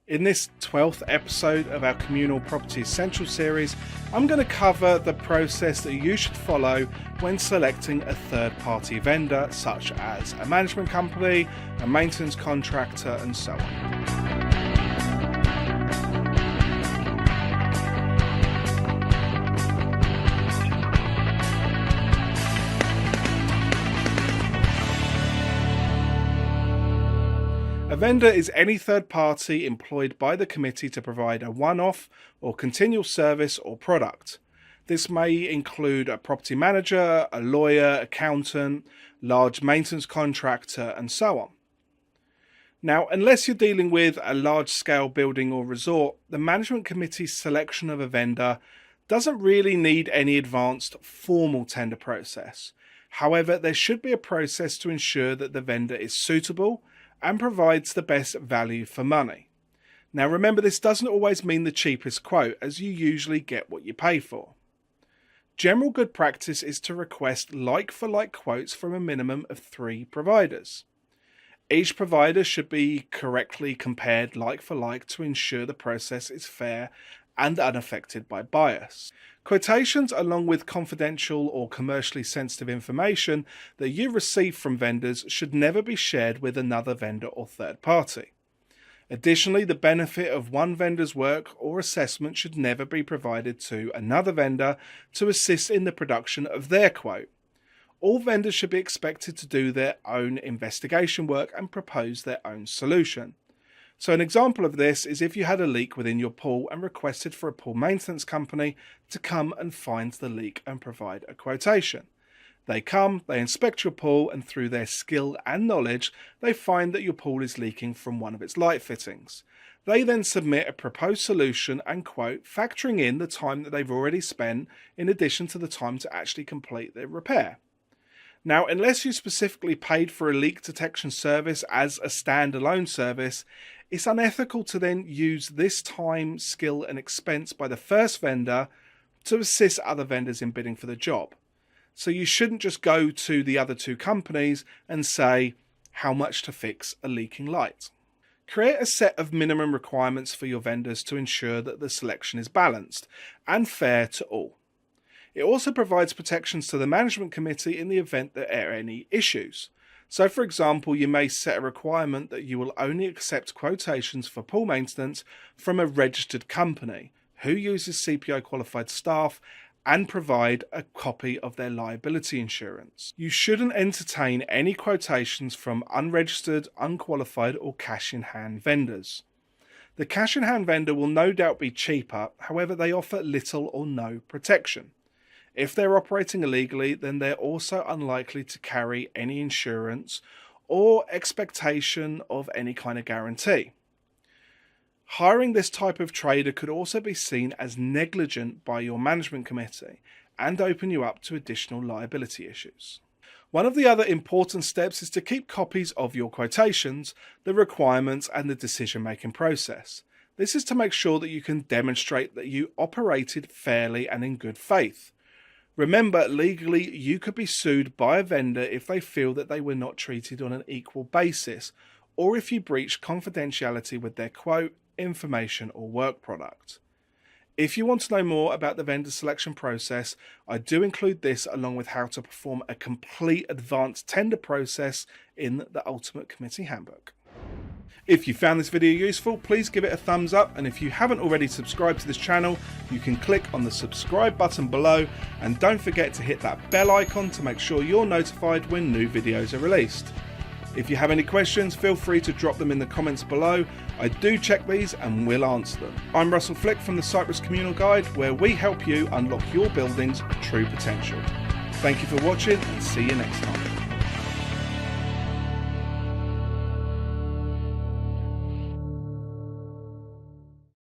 In this 12th episode of our Communal Property Essential series, I'm going to cover the process that you should follow when selecting a third-party vendor, such as a management company, a maintenance contractor, and so on. A vendor is any third party employed by the committee to provide a one-off or continual service or product. This may include a property manager, a lawyer, accountant, large maintenance contractor, and so on. Now, unless you're dealing with a large-scale building or resort, the management committee's selection of a vendor doesn't really need any advanced formal tender process. However, there should be a process to ensure that the vendor is suitable and provides the best value for money. Now remember, this doesn't always mean the cheapest quote, as you usually get what you pay for. General good practice is to request like-for-like quotes from a minimum of 3 providers. Each provider should be correctly compared like-for-like to ensure the process is fair and unaffected by bias. Quotations, along with confidential or commercially sensitive information that you receive from vendors, should never be shared with another vendor or third party. Additionally, the benefit of one vendor's work or assessment should never be provided to another vendor to assist in the production of their quote. All vendors should be expected to do their own investigation work and propose their own solution. So an example of this is if you had a leak within your pool and requested for a pool maintenance company to come and find the leak and provide a quotation. They come, they inspect your pool, and through their skill and knowledge, they find that your pool is leaking from one of its light fittings. They then submit a proposed solution and quote, factoring in the time that they've already spent in addition to the time to actually complete their repair. Now, unless you specifically paid for a leak detection service as a standalone service, it's unethical to then use this time, skill, and expense by the first vendor to assist other vendors in bidding for the job. So you shouldn't just go to the other 2 companies and say how much to fix a leaking light. Create a set of minimum requirements for your vendors to ensure that the selection is balanced and fair to all. It also provides protections to the management committee in the event there are any issues. So for example, you may set a requirement that you will only accept quotations for pool maintenance from a registered company who uses CPO qualified staff and provide a copy of their liability insurance. You shouldn't entertain any quotations from unregistered, unqualified or cash-in-hand vendors. The cash-in-hand vendor will no doubt be cheaper, however they offer little or no protection. If they're operating illegally, then they're also unlikely to carry any insurance or expectation of any kind of guarantee. Hiring this type of trader could also be seen as negligent by your management committee and open you up to additional liability issues. One of the other important steps is to keep copies of your quotations, the requirements, and the decision-making process. This is to make sure that you can demonstrate that you operated fairly and in good faith. Remember, legally, you could be sued by a vendor if they feel that they were not treated on an equal basis, or if you breached confidentiality with their quote, information, or work product. If you want to know more about the vendor selection process, I do include this along with how to perform a complete advanced tender process in the Ultimate Committee Handbook. If you found this video useful, please give it a thumbs up, and if you haven't already subscribed to this channel, you can click on the subscribe button below, and don't forget to hit that bell icon to make sure you're notified when new videos are released. If you have any questions, feel free to drop them in the comments below. I do check these and will answer them. I'm Russell Flick from the Cyprus Communal Guide, where we help you unlock your building's true potential. Thank you for watching, and see you next time.